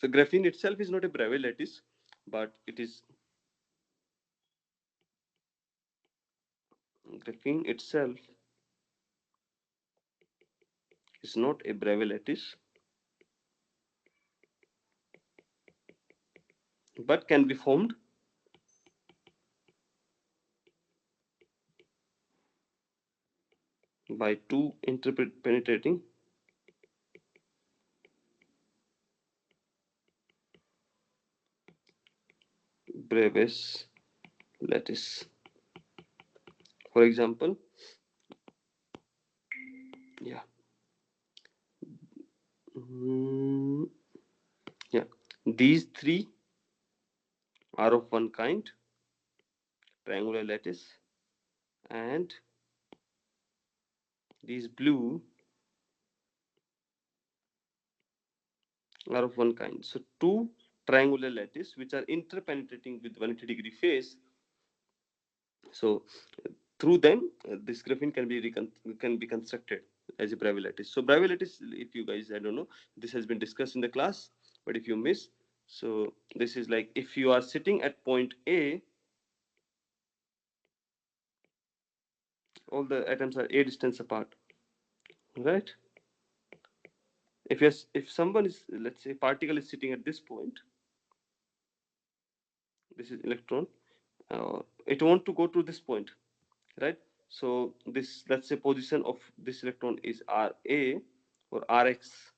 So graphene itself is not a Bravais lattice, but it is graphene itself is not a Bravais lattice, but can be formed by two interpenetrating Bravais lattice. For example, yeah, yeah, these three are of one kind, triangular lattice, and these blue are of one kind. So two triangular lattice which are interpenetrating with 180-degree phase. So through them, this graphene can be constructed as a Bravais lattice. So Bravais lattice, if you guys, I don't know, this has been discussed in the class, but if you miss, so this is like if you are sitting at point A, all the atoms are A distance apart, right? If someone is, let's say, particle is sitting at this point, this is electron, it want to go to this point, right? So this, let's say, position of this electron is Ra or Rx,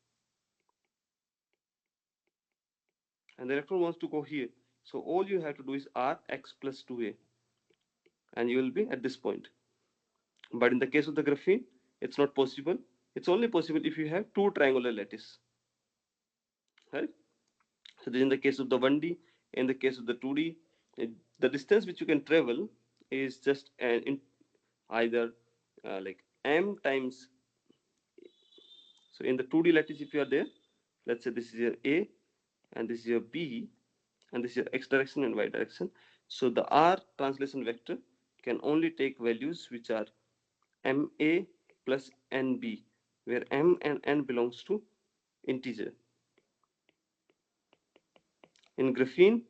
and the electron wants to go here. So all you have to do is Rx plus 2a, and you will be at this point. But in the case of the graphene, it's not possible. It's only possible if you have two triangular lattice, right? So this is in the case of the 1D. In the case of the 2D, the distance which you can travel is just either like m times. So in the 2D lattice, if you are there, let's say this is your A and this is your B, and this is your x direction and y direction. So the R translation vector can only take values which are MA plus NB, where M and N belongs to integer. In graphene,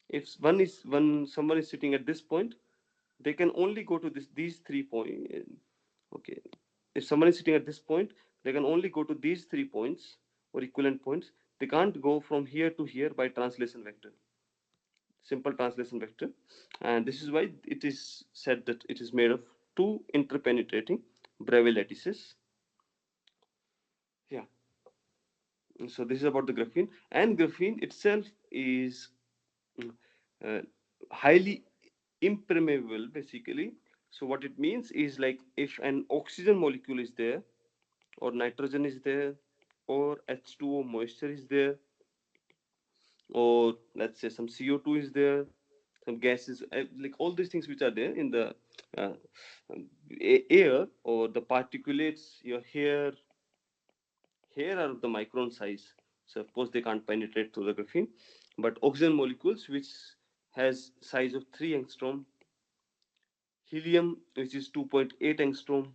if someone is sitting at this point, they can only go to these 3 points. Okay, if someone is sitting at this point, they can only go to these 3 points or equivalent points. They can't go from here to here by translation vector, simple translation vector, and this is why it is said that it is made of two interpenetrating Bravais lattices. Yeah. So this is about the graphene, and graphene itself is uh, highly impermeable basically. So what it means is, like, if an oxygen molecule is there, or nitrogen is there, or H2O moisture is there, or let's say some CO2 is there, some gases, like all these things which are there in the uh, air, or the particulates, your hair are of the micron size. So of course they can't penetrate through the graphene, but oxygen molecules which has size of 3 angstrom, helium which is 2.8 angstrom,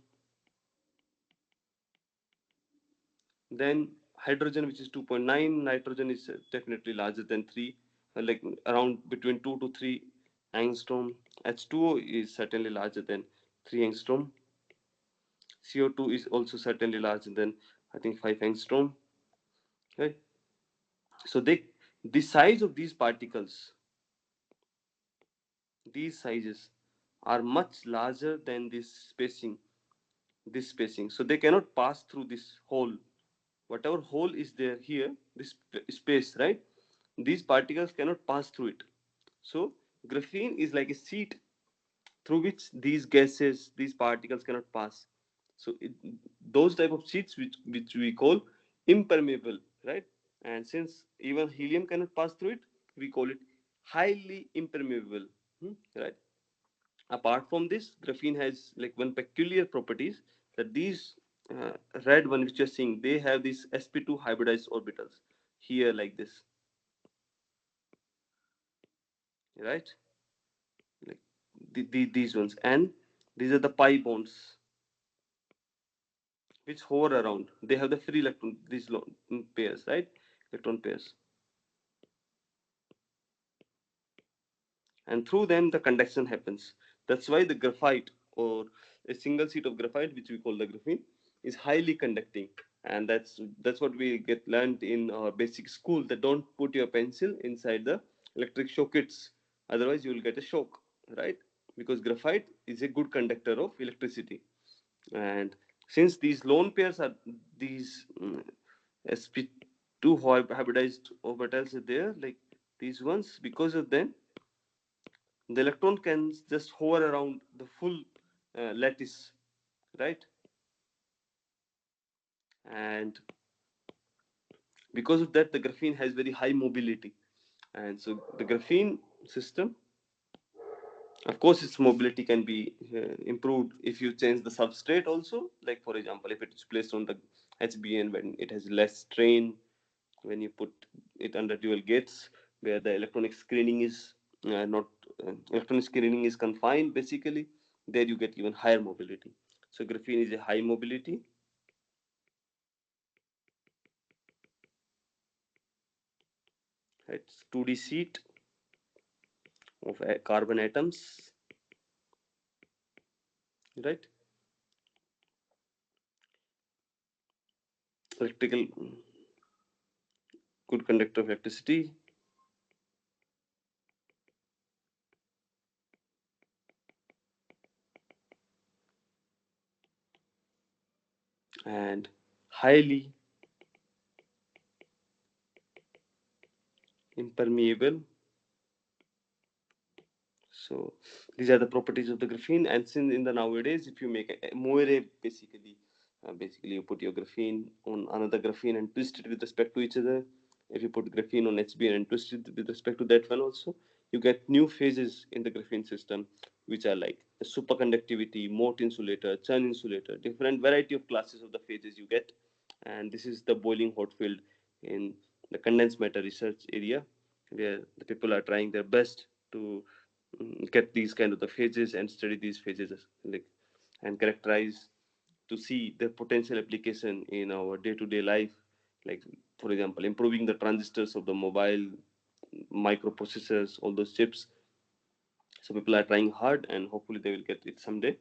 then hydrogen which is 2.9, nitrogen is definitely larger than 3, like around between 2 to 3 angstrom, H2O is certainly larger than 3 angstrom, CO2 is also certainly larger than, I think, 5 angstrom, right? So the size of these particles, these sizes are much larger than this spacing, so they cannot pass through this hole, whatever hole is there here, this space, right? These particles cannot pass through it. So graphene is like a sheet through which these gases, these particles cannot pass. So those type of sheets which we call impermeable, right? And since even helium cannot pass through it, we call it highly impermeable, right? Apart from this, graphene has like one peculiar properties, that these uh, red one which you're seeing, they have these sp2 hybridized orbitals here, like this, right? Like these ones, and these are the pi bonds which hover around. They have the free electron, these pairs, right? Electron pairs, and through them the conduction happens. That's why the graphite, or a single sheet of graphite which we call the graphene, is highly conducting. And that's what we get learned in our basic school, that don't put your pencil inside the electric sockets, otherwise you will get a shock, right? Because graphite is a good conductor of electricity. And since these lone pairs are these sp2 hybridized orbitals are there, like these ones, because of them the electron can just hover around the full lattice, right? And because of that, the graphene has very high mobility. And so the graphene system, of course, its mobility can be improved if you change the substrate also. Like for example, if it is placed on the HBN, when it has less strain, when you put it under dual gates, where the electronic screening is not electronic screening is confined basically, there you get even higher mobility. So graphene is a high mobility. It's 2D sheet of carbon atoms, right? Electrical, good conductor of electricity, and highly impermeable. So these are the properties of the graphene. And since in the nowadays, if you make a moire, basically you put your graphene on another graphene and twist it with respect to each other. If you put graphene on HBN and twist it with respect to that one also, you get new phases in the graphene system, which are like superconductivity, Mott insulator, Chern insulator, different variety of classes of the phases you get. And this is the boiling hot field in the condensed matter research area, where the people are trying their best to get these kind of the phases and study these phases, like, and characterize to see the potential application in our day-to-day life, like for example improving the transistors of the mobile, microprocessors, all those chips. So people are trying hard, and hopefully they will get it someday.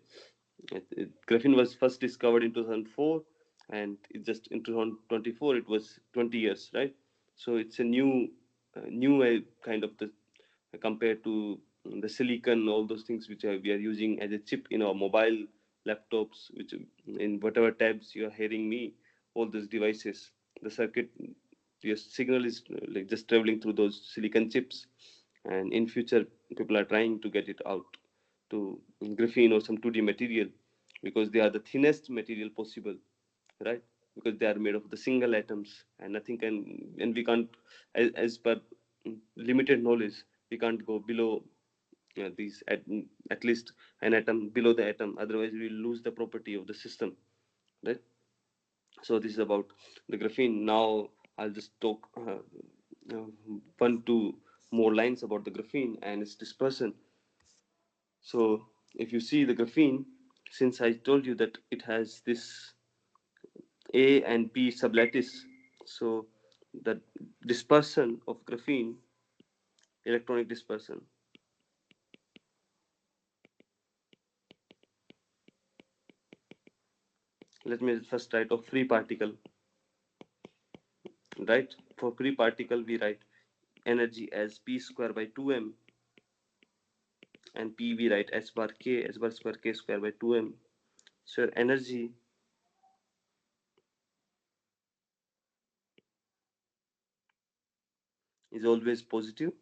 Graphene was first discovered in 2004, and it just in 2024 it was 20 years, right? So it's a new kind of the, compared to the silicon, all those things which we are using as a chip in our mobile laptops, which in whatever tabs you are hearing me, all those devices, the circuit, your signal is like just traveling through those silicon chips, and in future people are trying to get it out to graphene or some 2D material, because they are the thinnest material possible, right? Because they are made of the single atoms, and nothing can, and we can't, as per limited knowledge, we can't go below these at least an atom below the atom, otherwise we will lose the property of the system, right? So this is about the graphene. Now I'll just talk uh, one two more lines about the graphene and its dispersion. So if you see the graphene, since I told you that it has this A and B sublattice, so the dispersion of graphene, electronic dispersion, let me first write of free particle, right? For free particle we write energy as p square by 2m, and p we write h bar k, h bar square k square by 2m. So energy is always positive.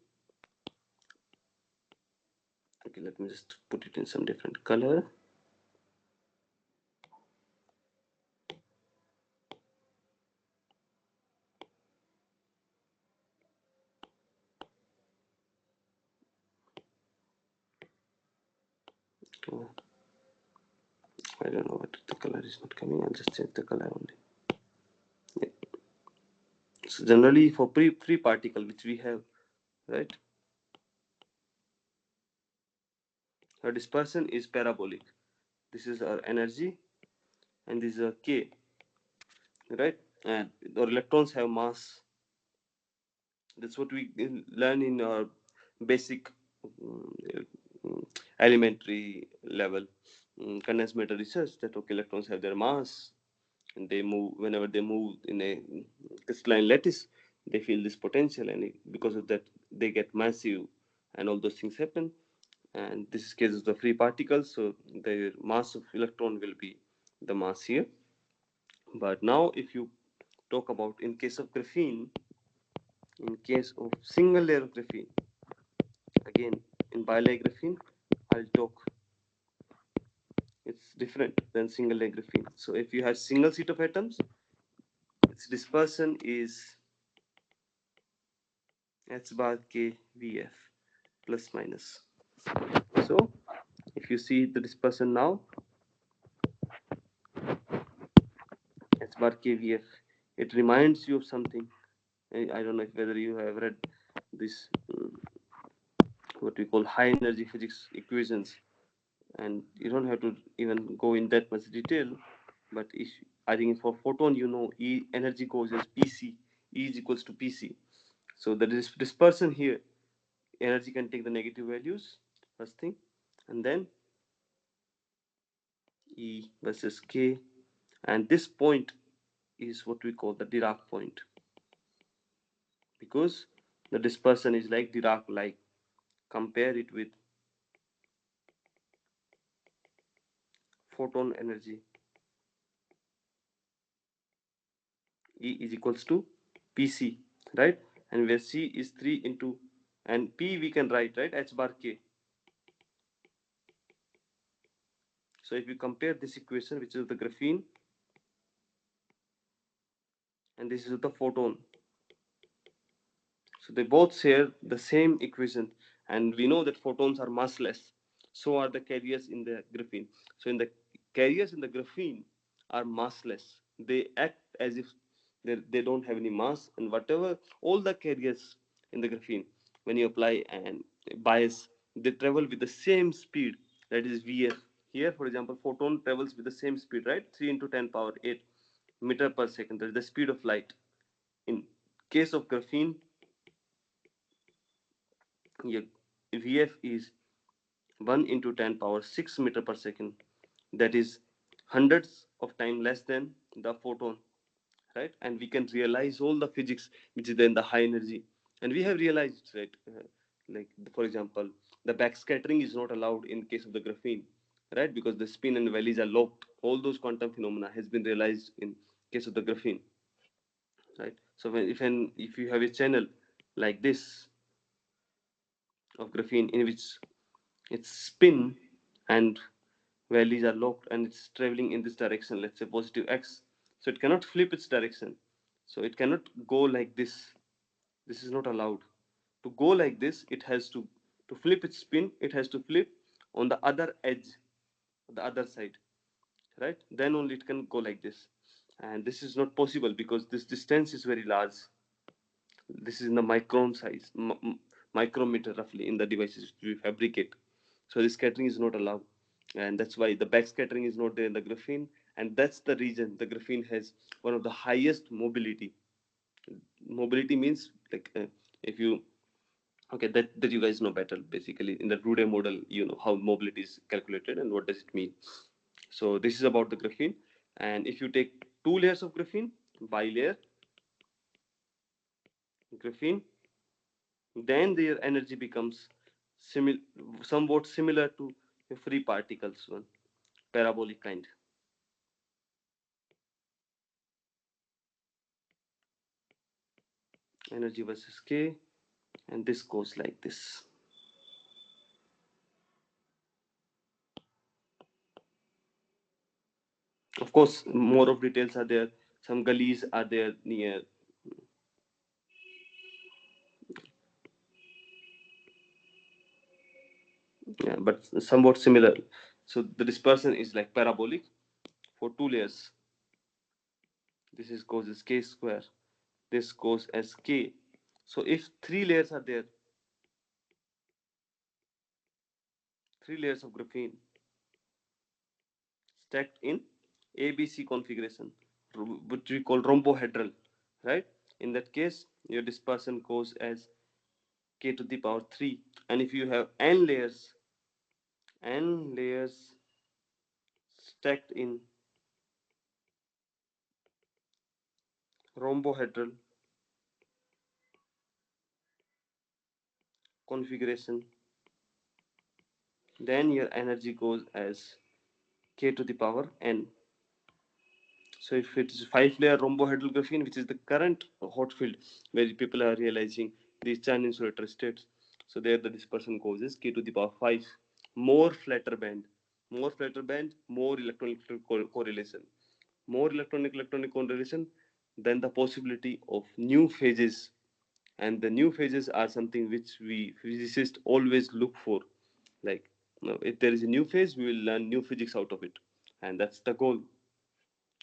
Okay, let me just put it in some different color. Oh, I don't know what the color is not coming. I'll just change the color only. Yeah. So generally for free particle which we have, right, our dispersion is parabolic. This is our energy and this is our k, right? And our electrons have mass. That's what we learn in our basic elementary level condensed matter research, that okay, electrons have their mass and they move. Whenever they move in a crystalline lattice, they feel this potential, and because of that they get massive, and all those things happen. And this is case of the free particles, so the mass of electron will be the mass here. But now if you talk about in case of graphene, in case of single layer of graphene, again in bilayer graphene, I'll talk, it's different than single layer graphene. So if you have single sheet of atoms, its dispersion is h bar k vf plus minus. So if you see the dispersion now, h bar k vf, it reminds you of something. I don't know if whether you have read this what we call high energy physics equations, and you don't have to even go in that much detail. But if, I think for photon, you know, E energy goes as Pc, E is equals to Pc. So the dispersion here, energy can take the negative values, first thing, and then E versus K, and this point is what we call the Dirac point, because the dispersion is like Dirac like. Compare it with photon energy, E is equals to Pc, right? And where C is 3 into, and P we can write, right, h bar k. So if you compare this equation, which is the graphene, and this is the photon, so they both share the same equation, and we know that photons are massless. So are the carriers in the graphene. So in the carriers in the graphene are massless. They act as if they don't have any mass, and whatever all the carriers in the graphene, when you apply an bias, they travel with the same speed, that is Vf. Here, for example, photon travels with the same speed, right? 3 into 10 power 8 meter per second. That is the speed of light. In case of graphene, yeah, Vf is 1 into 10 power 6 meter per second. That is hundreds of times less than the photon, right? And we can realize all the physics which is in the high energy. And we have realized, right, like for example, the backscattering is not allowed in case of the graphene, right? Because the spin and valleys are locked. All those quantum phenomena has been realized in case of the graphene. right? So if you have a channel like this of graphene in which its spin and values are locked and it's traveling in this direction, let's say positive x, so it cannot flip its direction, so it cannot go like this is not allowed to go like this. It has to flip its spin, it has to flip on the other edge, the other side, right? Then only it can go like this, and this is not possible because this distance is very large. This is in the micron size, micrometer roughly in the devices we fabricate. So the scattering is not allowed, and that's why the back scattering is not there in the graphene, and that's the reason the graphene has one of the highest mobility. Mobility means like if you okay, that you guys know better. Basically, in the Rude model, you know how mobility is calculated and what does it mean. So this is about the graphene, and if you take two layers of graphene, bilayer graphene, then their energy becomes somewhat similar to a free particles one, parabolic kind. Energy versus K, and this goes like this. Of course, more of details are there. Some gullies are there near, yeah, but somewhat similar. So the dispersion is like parabolic for two layers. This is goes as K square. This goes as K. So if three layers are there, three layers of graphene stacked in ABC configuration, which we call rhombohedral, right? In that case, your dispersion goes as k to the power 3. And if you have n layers stacked in rhombohedral configuration, then your energy goes as k to the power n. So if it is 5-layer rhombohedral graphene, which is the current hot field where people are realizing these Chan insulator states, so there the dispersion goes is k to the power 5. More flatter band, more electronic correlation, more electronic correlation, then the possibility of new phases. And the new phases are something which we physicists always look for. Like, if there is a new phase, we will learn new physics out of it, and that's the goal.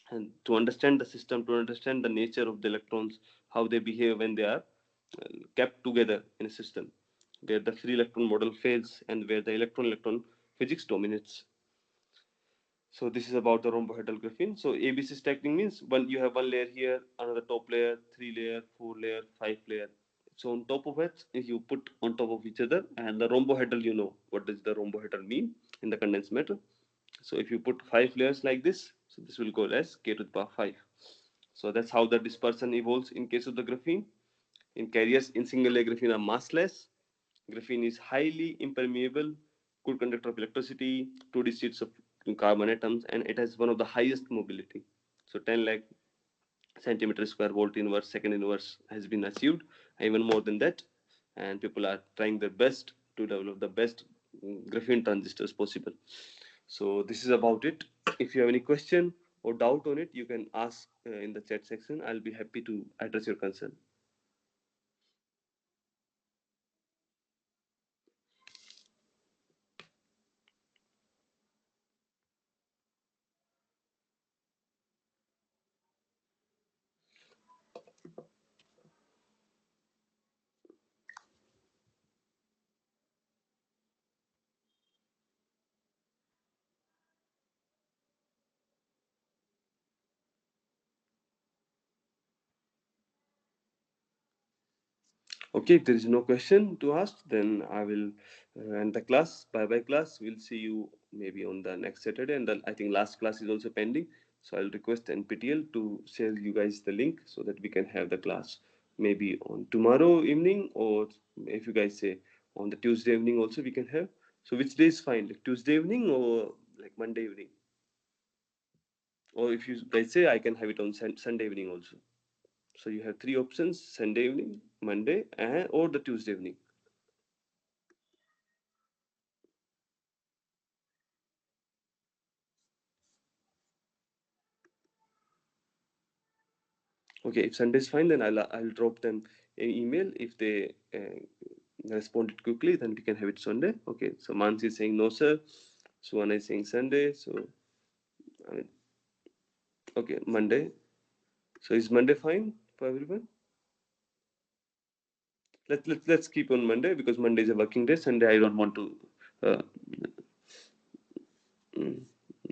And to understand the system, to understand the nature of the electrons, how they behave when they are kept together in a system, where the free electron model fails and where the electron physics dominates. So this is about the rhombohedral graphene. So ABC stacking means you have one layer here, another top layer, 3-layer, 4-layer, 5-layer. So on top of it, you put on top of each other, and the rhombohedral, you know what does the rhombohedral mean in the condensed matter. So if you put 5 layers like this, so this will go as k to the power 5. So that's how the dispersion evolves in case of the graphene. In carriers, in single layer graphene are massless. Graphene is highly impermeable, good conductor of electricity, 2D sheets of carbon atoms, and it has one of the highest mobility. So 10 lakh centimeter square volt inverse, second inverse has been achieved, even more than that. And people are trying their best to develop the best graphene transistors possible. So this is about it. If you have any question or doubt on it, you can ask in the chat section. I'll be happy to address your concern. Okay, if there is no question to ask, then I will end the class. Bye bye, class. We'll see you maybe on the next Saturday. And I think last class is also pending. So I'll request NPTEL to share you guys the link so that we can have the class maybe on tomorrow evening, or if you guys say on the Tuesday evening also we can have. So which day is fine? Like Tuesday evening or like Monday evening? Or if you guys say I can have it on Sunday evening also. So you have three options: Sunday evening, Monday, and or the Tuesday evening. Okay, if Sunday is fine, then I'll drop them an email. If they responded quickly, then we can have it Sunday. Okay, so Mansi is saying no, sir. Suwana is saying Sunday. So I mean, okay, Monday. So is Monday fine for everyone? Let's keep on Monday because Monday is a working day. Sunday I don't want to uh,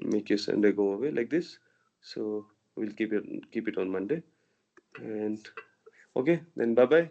make your Sunday go away like this. So we'll keep it on Monday. And okay, then bye bye.